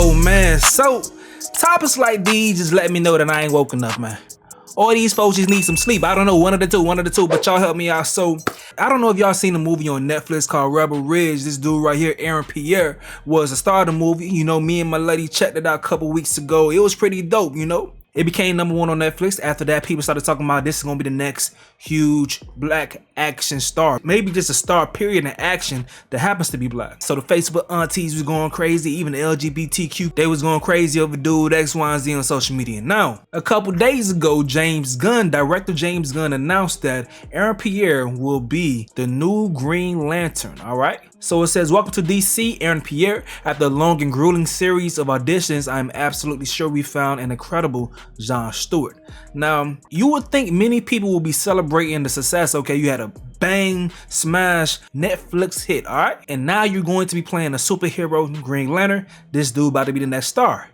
Yo, man, so topics like these just let me know that I ain't woken up, man. All these folks just need some sleep. I don't know, one of the two, but y'all help me out. So, I don't know if y'all seen a movie on Netflix called Rebel Ridge. This dude right here, Pierre, was the star of the movie. You know, me and my lady checked it out a couple weeks ago. It was pretty dope, you know. It became #1 on Netflix. After that, people started talking about this is gonna be the next huge black action star. Maybe just a star period in action that happens to be black. So the Facebook aunties was going crazy. Even the LGBTQ, they was going crazy over dude X, Y, and Z on social media. Now, a couple days ago, director James Gunn announced that Pierre will be the new Green Lantern, all right? So it says, welcome to DC, Pierre. After a long and grueling series of auditions, I'm absolutely sure we found an incredible Jon Stewart. Now, you would think many people will be celebrating the success. Okay, you had a bang, smash, Netflix hit, all right? And now you're going to be playing a superhero Green Lantern. This dude about to be the next star.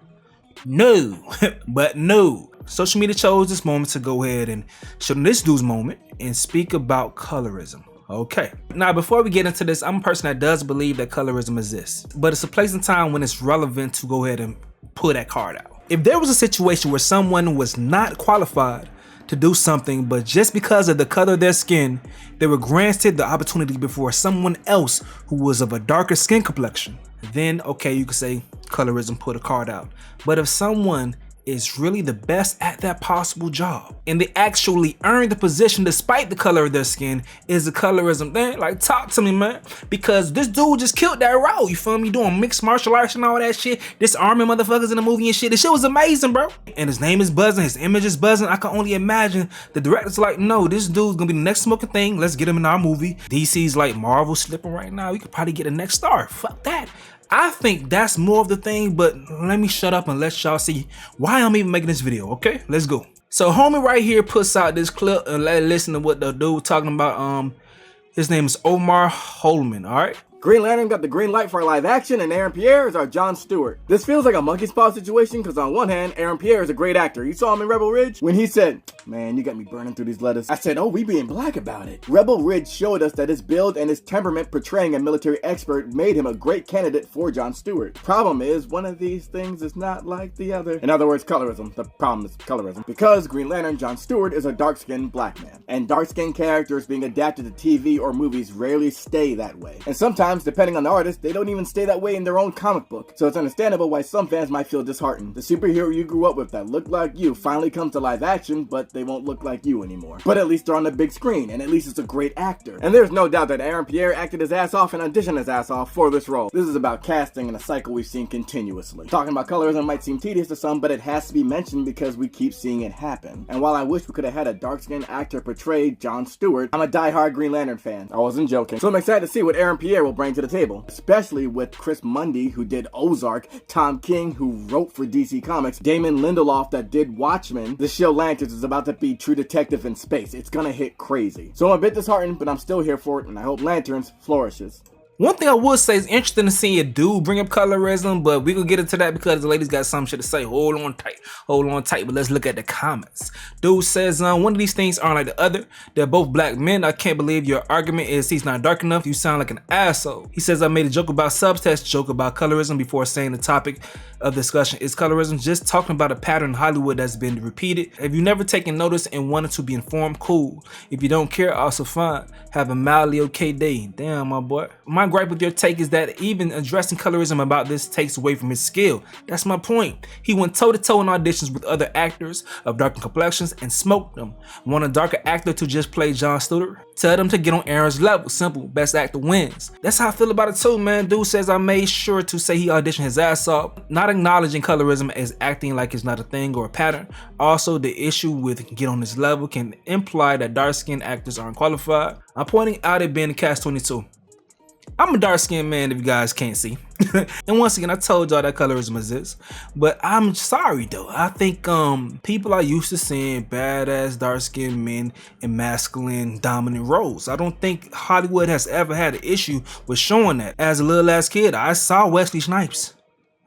No, but no. Social media chose this moment to go ahead and show this dude's moment and speak about colorism. Okay, now before we get into this, I'm a person that does believe that colorism exists, but it's a place and time when it's relevant to go ahead and pull that card out. If there was a situation where someone was not qualified to do something, but just because of the color of their skin, they were granted the opportunity before someone else who was of a darker skin complexion, then okay, you could say colorism, put a card out. But if someone is really the best at that possible job and they actually earn the position despite the color of their skin, is the colorism thing? Like, talk to me, man, because this dude just killed that role, you feel me, doing mixed martial arts and all that shit, disarming motherfuckers in the movie and shit. This shit was amazing, bro, and his name is buzzing, his image is buzzing. I can only imagine the director's like, no, this dude's gonna be the next smoking thing, let's get him in our movie. DC's like, Marvel slipping right now, we could probably get a next star. Fuck that. I think that's more of the thing, but let me shut up and let y'all see why I'm even making this video, okay? Let's go. So homie right here puts out this clip and let listen to what the dude talking about. His name is Omar Holman, all right? Green Lantern got the green light for live action, and Pierre is our Jon Stewart. This feels like a monkey's paw situation, because on one hand, Pierre is a great actor. You saw him in Rebel Ridge? When he said, man, you got me burning through these letters, I said, oh, we being black about it. Rebel Ridge showed us that his build and his temperament portraying a military expert made him a great candidate for Jon Stewart. Problem is, one of these things is not like the other. In other words, colorism. The problem is colorism. Because Green Lantern Jon Stewart is a dark-skinned black man. And dark-skinned characters being adapted to TV or movies rarely stay that way. And sometimes, depending on the artist, they don't even stay that way in their own comic book. So it's understandable why some fans might feel disheartened. The superhero you grew up with that looked like you finally comes to live action, but they won't look like you anymore. But at least they're on the big screen, and at least it's a great actor. And there's no doubt that Pierre acted his ass off and auditioned his ass off for this role. This is about casting and a cycle we've seen continuously. Talking about colorism might seem tedious to some, but it has to be mentioned because we keep seeing it happen. And while I wish we could have had a dark-skinned actor portray Jon Stewart, I'm a die-hard Green Lantern fan. I wasn't joking. So I'm excited to see what Pierre will bring to the table. Especially with Chris Mundy, who did Ozark, Tom King, who wrote for DC Comics, Damon Lindelof, that did Watchmen. The show Lanterns is about to be True Detective in space. It's gonna hit crazy. So I'm a bit disheartened, but I'm still here for it, and I hope Lanterns flourishes. One thing I would say is interesting to see a dude bring up colorism, but we gonna get into that because the ladies got some shit to say. Hold on tight, but let's look at the comments. Dude says, one of these things aren't like the other. They're both black men. I can't believe your argument is he's not dark enough. You sound like an asshole. He says, I made a joke about subtext, joke about colorism before saying the topic of discussion is colorism. Just talking about a pattern in Hollywood that's been repeated. If you never taken notice and wanted to be informed, cool. If you don't care, also fine. Have a mildly okay day. Damn, my boy. My gripe with your take is that even addressing colorism about this takes away from his skill. That's my point. He went toe-to-toe in auditions with other actors of darker complexions and smoked them. Want a darker actor to just play Jon Stewart? Tell them to get on Aaron's level. Simple. Best actor wins. That's how I feel about it too, man. Dude says I made sure to say he auditioned his ass off. Not acknowledging colorism as acting like it's not a thing or a pattern. Also, the issue with get on this level can imply that dark-skinned actors aren't qualified. I'm pointing out it being the Catch-22. I'm a dark-skinned man if you guys can't see. And once again, I told y'all that colorism exists. But I'm sorry though. I think people are used to seeing badass dark-skinned men in masculine dominant roles. I don't think Hollywood has ever had an issue with showing that. As a little ass kid, I saw Wesley Snipes.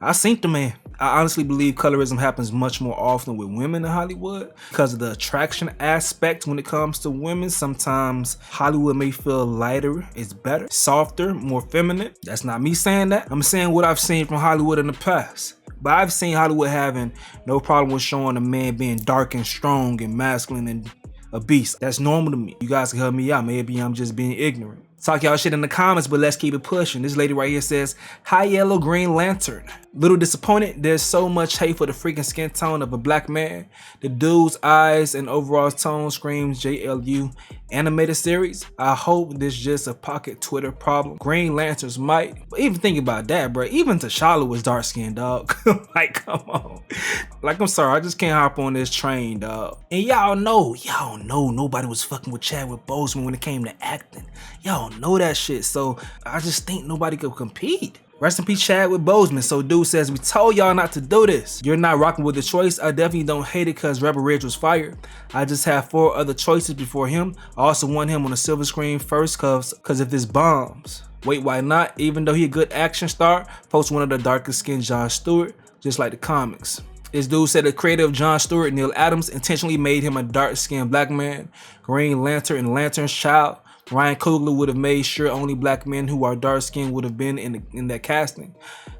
I seen the man. I honestly believe colorism happens much more often with women in Hollywood because of the attraction aspect when it comes to women. Sometimes Hollywood may feel lighter is better, softer, more feminine. That's not me saying that. I'm saying what I've seen from Hollywood in the past. But I've seen Hollywood having no problem with showing a man being dark and strong and masculine and a beast. That's normal to me. You guys can help me out. Maybe I'm just being ignorant. Talk y'all shit in the comments, but let's keep it pushing. This lady right here says, "Hi Yellow Green Lantern. Little disappointed. There's so much hate for the freaking skin tone of a black man. The dude's eyes and overall tone screams JLU animated series. I hope this just a pocket Twitter problem. Green Lanterns might." But even think about that, bro. Even T'Challa was dark skinned, dog. Like, come on. Like, I'm sorry, I just can't hop on this train, dog. And y'all know nobody was fucking with Chadwick Boseman when it came to acting. Y'all know that shit, so I just think nobody could compete. Rest in peace, Chadwick Boseman. So dude says, "We told y'all not to do this. You're not rocking with the choice. I definitely don't hate it because Rebel Ridge was fired. I just have 4 other choices before him. I also want him on the silver screen first cause if this bombs. Wait, why not? Even though he a good action star, post one of the darkest skinned Jon Stewart, just like the comics." This dude said the creator of Jon Stewart, Neil Adams, intentionally made him a dark-skinned black man, Green Lantern and Lantern's child. Ryan Coogler would have made sure only black men who are dark-skinned would have been in that casting.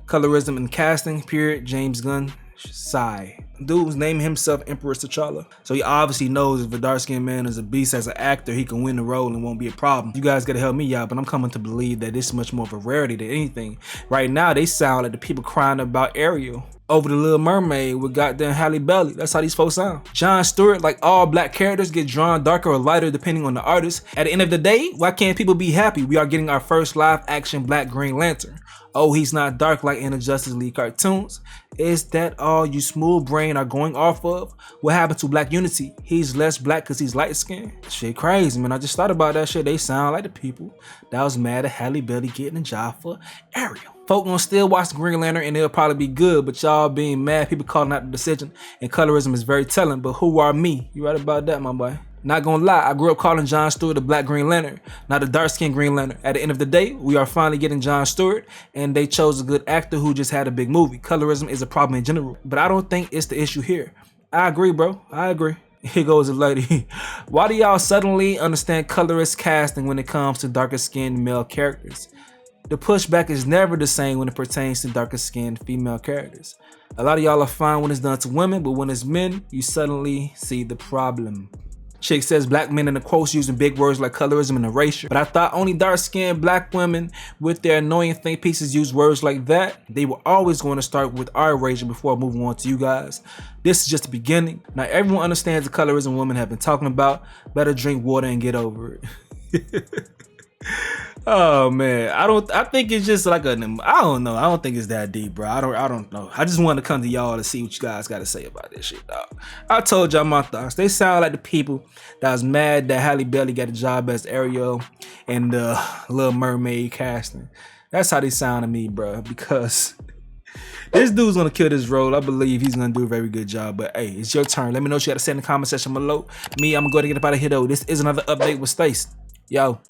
Colorism in casting, period. James Gunn, sigh. Dude's naming himself Emperor T'Challa. So he obviously knows if a dark-skinned man is a beast as an actor, he can win the role and won't be a problem. You guys gotta help me out, but I'm coming to believe that this is much more of a rarity than anything. Right now, they sound like the people crying about Ariel over the Little Mermaid with goddamn Halle Berry. That's how these folks sound. Jon Stewart, like all black characters, get drawn darker or lighter depending on the artist. At the end of the day, why can't people be happy? We are getting our first live action black Green Lantern. Oh, he's not dark like in the Justice League cartoons. Is that all you smooth brain are going off of? What happened to black unity? He's less black because he's light skinned. Shit crazy, man. I just thought about that shit. They sound like the people that was mad at Halle Berry getting a job for Ariel. Folk gonna still watch the Green Lantern and it'll probably be good, but y'all being mad, people calling out the decision, and colorism is very telling. But who are me? You right about that, my boy. Not gonna lie, I grew up calling Jon Stewart the Black Green Lantern, not the dark-skinned Green Lantern. At the end of the day, we are finally getting Jon Stewart, and they chose a good actor who just had a big movie. Colorism is a problem in general, but I don't think it's the issue here. I agree, bro. I agree. Here goes a lady. Why do y'all suddenly understand colorist casting when it comes to darker-skinned male characters? The pushback is never the same when it pertains to darker-skinned female characters. A lot of y'all are fine when it's done to women, but when it's men, you suddenly see the problem. Chick says black men in the quotes using big words like colorism and erasure. But I thought only dark-skinned black women with their annoying think pieces use words like that. They were always going to start with our erasure before moving on to you guys. This is just the beginning. Now everyone understands the colorism women have been talking about. Better drink water and get over it. Oh man, I think it's just like I don't know. I don't think it's that deep, bro. I don't know. I just wanted to come to y'all to see what you guys got to say about this shit, dog. I told y'all my thoughts. They sound like the people that was mad that Halle Berry got a job as Ariel and the Little Mermaid casting. That's how they sound to me, bro, because this dude's gonna kill this role. I believe he's gonna do a very good job. But hey, it's your turn. Let me know what you got to say in the comment section below. Me, I'm gonna go to get up out of here though. This is another update with Stace. Yo.